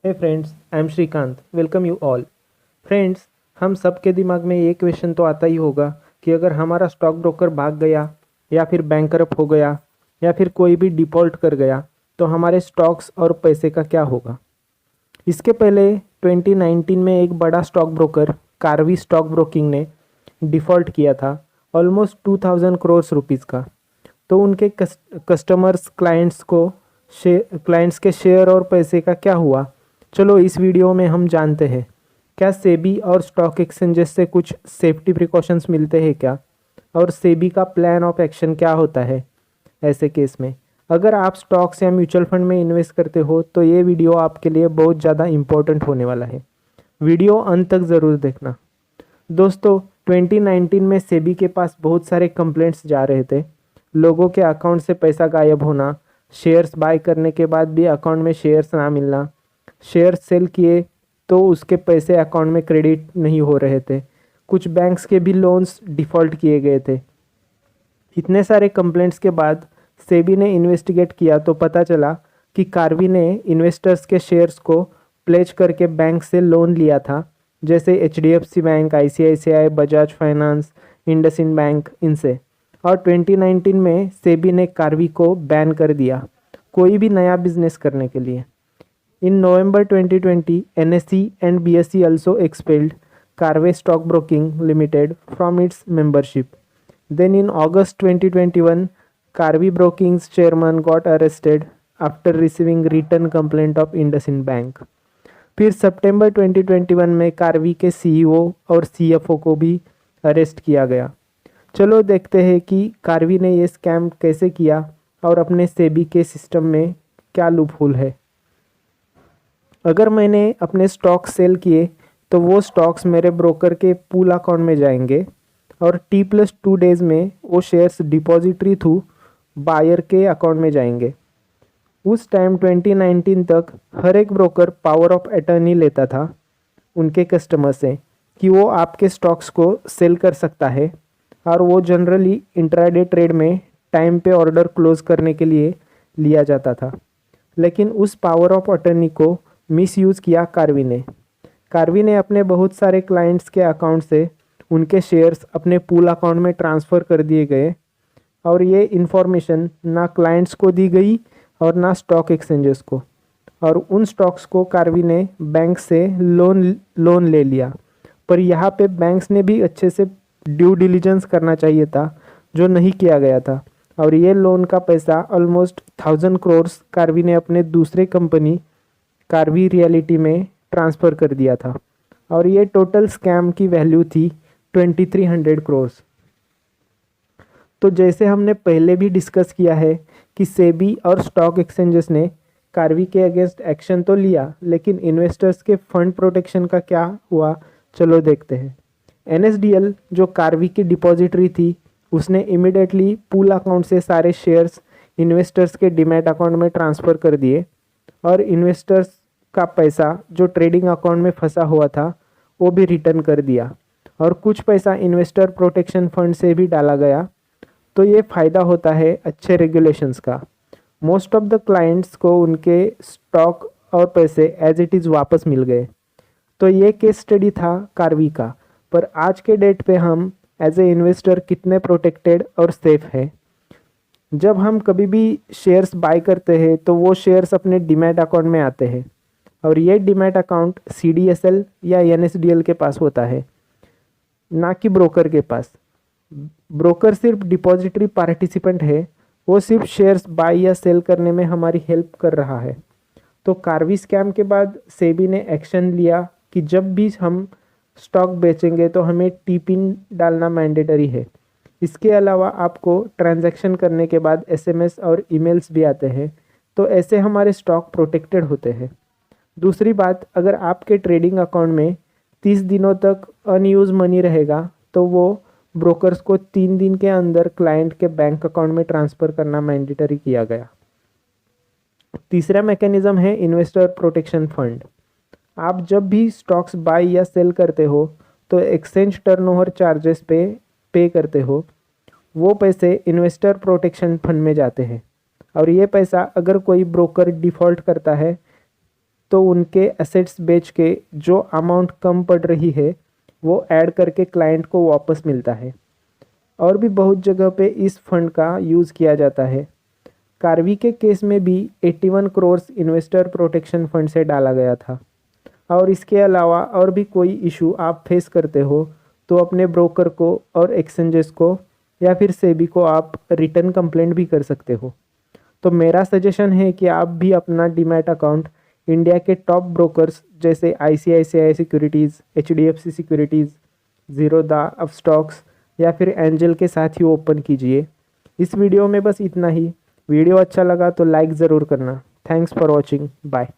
Hey friends, I am Srikanth. Welcome you all. Friends, हम सबके दिमाग में ये क्वेश्चन तो आता ही होगा कि अगर हमारा स्टॉक ब्रोकर भाग गया या फिर बैंकरप्ट हो गया या फिर कोई भी डिफ़ॉल्ट कर गया तो हमारे स्टॉक्स और पैसे का क्या होगा। इसके पहले 2019 में एक बड़ा stock broker Karvy stock broking ने डिफ़ॉल्ट किया था ऑलमोस्ट 2000 करोड़ रुपीज़ का। तो उनके कस्टमर्स क्लाइंट्स के शेयर और पैसे का क्या हुआ, चलो इस वीडियो में हम जानते हैं। क्या सेबी और स्टॉक एक्सचेंजेस से कुछ सेफ्टी प्रिकॉशंस मिलते हैं क्या, और सेबी का प्लान ऑफ एक्शन क्या होता है ऐसे केस में। अगर आप स्टॉक्स या म्यूचुअल फंड में इन्वेस्ट करते हो तो ये वीडियो आपके लिए बहुत ज़्यादा इम्पोर्टेंट होने वाला है। वीडियो अंत तक ज़रूर देखना। दोस्तों, 2019 में सेबी के पास बहुत सारे कंप्लेंट्स जा रहे थे। लोगों के अकाउंट से पैसा गायब होना, शेयर्स बाय करने के बाद भी अकाउंट में शेयर्स ना मिलना, शेयर सेल किए तो उसके पैसे अकाउंट में क्रेडिट नहीं हो रहे थे, कुछ बैंक्स के भी लोन्स डिफ़ॉल्ट किए गए थे। इतने सारे कंप्लेंट्स के बाद सेबी ने इन्वेस्टिगेट किया तो पता चला कि कार्वी ने इन्वेस्टर्स के शेयर्स को प्लेज करके बैंक से लोन लिया था, जैसे HDFC bank, ICICI, Bajaj finance, IndusInd bank, इनसे। और 2019 में सेबी ने कार्वी को बैन कर दिया कोई भी नया बिजनेस करने के लिए। In November 2020, NSE and BSE also expelled Carve Stock Broking Limited from its membership. Then in August 2021, Carve Broking's chairman got arrested after receiving written complaint of IndusInd Bank. फिर सितंबर 2021 में कार्वी के सीईओ और CFO को भी arrest किया गया। चलो देखते हैं कि कार्वी ने ये स्कैम कैसे किया और अपने सेबी के सिस्टम में क्या लूपहोल है। अगर मैंने अपने स्टॉक सेल किए तो वो स्टॉक्स मेरे ब्रोकर के पूल अकाउंट में जाएंगे और T+2 डेज़ में वो शेयर्स डिपॉजिटरी थ्रू बायर के अकाउंट में जाएंगे। उस टाइम 2019 तक हर एक ब्रोकर पावर ऑफ अटर्नी लेता था उनके कस्टमर से कि वो आपके स्टॉक्स को सेल कर सकता है, और वो जनरली इंट्राडे ट्रेड में टाइम पे ऑर्डर क्लोज करने के लिए लिया जाता था। लेकिन उस पावर ऑफ अटर्नी को मिसयूज़ किया कार्वी ने अपने बहुत सारे क्लाइंट्स के अकाउंट से उनके शेयर्स अपने पूल अकाउंट में ट्रांसफ़र कर दिए गए, और ये इन्फॉर्मेशन ना क्लाइंट्स को दी गई और ना स्टॉक एक्सचेंजेस को। और उन स्टॉक्स को कार्वी ने बैंक से लोन ले लिया। पर यहाँ पे बैंक्स ने भी अच्छे से ड्यू डिलिजेंस करना चाहिए था, जो नहीं किया गया था। और ये लोन का पैसा ऑलमोस्ट 1000 करोड़ कार्वी ने अपने दूसरे कंपनी कार्वी रियलिटी में ट्रांसफ़र कर दिया था, और ये टोटल स्कैम की वैल्यू थी 2300 करोड़। तो जैसे हमने पहले भी डिस्कस किया है कि सेबी और स्टॉक एक्सचेंजेस ने कार्वी के अगेंस्ट एक्शन तो लिया, लेकिन इन्वेस्टर्स के फंड प्रोटेक्शन का क्या हुआ, चलो देखते हैं। एनएसडीएल जो कार्वी की डिपॉजिटरी थी, उसने इमिडिएटली पूल अकाउंट से सारे शेयर्स इन्वेस्टर्स के डीमैट अकाउंट में ट्रांसफ़र कर दिए, और इन्वेस्टर्स का पैसा जो ट्रेडिंग अकाउंट में फंसा हुआ था वो भी रिटर्न कर दिया, और कुछ पैसा इन्वेस्टर प्रोटेक्शन फंड से भी डाला गया। तो ये फ़ायदा होता है अच्छे रेगुलेशंस का। मोस्ट ऑफ द क्लाइंट्स को उनके स्टॉक और पैसे एज इट इज़ वापस मिल गए। तो ये केस स्टडी था कार्वी का। पर आज के डेट पे हम एज ए इन्वेस्टर कितने प्रोटेक्टेड और सेफ है। जब हम कभी भी शेयर्स बाय करते हैं तो वो शेयर्स अपने डीमैट अकाउंट में आते हैं, और ये डीमैट अकाउंट सीडीएसएल या एनएसडीएल के पास होता है, ना कि ब्रोकर के पास। ब्रोकर सिर्फ डिपॉजिटरी पार्टिसिपेंट है, वो सिर्फ शेयर्स बाय या सेल करने में हमारी हेल्प कर रहा है। तो कार्वी स्कैम के बाद सेबी ने एक्शन लिया कि जब भी हम स्टॉक बेचेंगे तो हमें टी पिन डालना मैंडेटरी है। इसके अलावा आपको ट्रांजैक्शन करने के बाद एसएमएस और ईमेल्स भी आते हैं, तो ऐसे हमारे स्टॉक प्रोटेक्टेड होते हैं। दूसरी बात, अगर आपके ट्रेडिंग अकाउंट में 30 दिनों तक अनयूज मनी रहेगा तो वो ब्रोकर्स को 3 दिन के अंदर क्लाइंट के बैंक अकाउंट में ट्रांसफ़र करना मैंडेटरी किया गया। तीसरा मैकेनिज्म है इन्वेस्टर प्रोटेक्शन फंड। आप जब भी स्टॉक्स बाय या सेल करते हो तो एक्सचेंज टर्नओवर चार्जेस पे करते हो, वो पैसे इन्वेस्टर प्रोटेक्शन फंड में जाते हैं। और ये पैसा अगर कोई ब्रोकर डिफ़ॉल्ट करता है तो उनके एसेट्स बेच के जो अमाउंट कम पड़ रही है वो ऐड करके क्लाइंट को वापस मिलता है। और भी बहुत जगह पे इस फंड का यूज़ किया जाता है। कार्वी के केस में भी 81 करोड़ इन्वेस्टर प्रोटेक्शन फंड से डाला गया था। और इसके अलावा और भी कोई इशू आप फेस करते हो तो अपने ब्रोकर को और एक्सचेंजेस को या फिर सेबी को आप रिटर्न कंप्लेंट भी कर सकते हो। तो मेरा सजेशन है कि आप भी अपना डीमैट अकाउंट इंडिया के टॉप ब्रोकर्स जैसे ICICI securities, HDFC securities, Zerodha, Upstox या फिर एंजल के साथ ही ओपन कीजिए। इस वीडियो में बस इतना ही। वीडियो अच्छा लगा तो लाइक ज़रूर करना। Thanks for watching. बाय।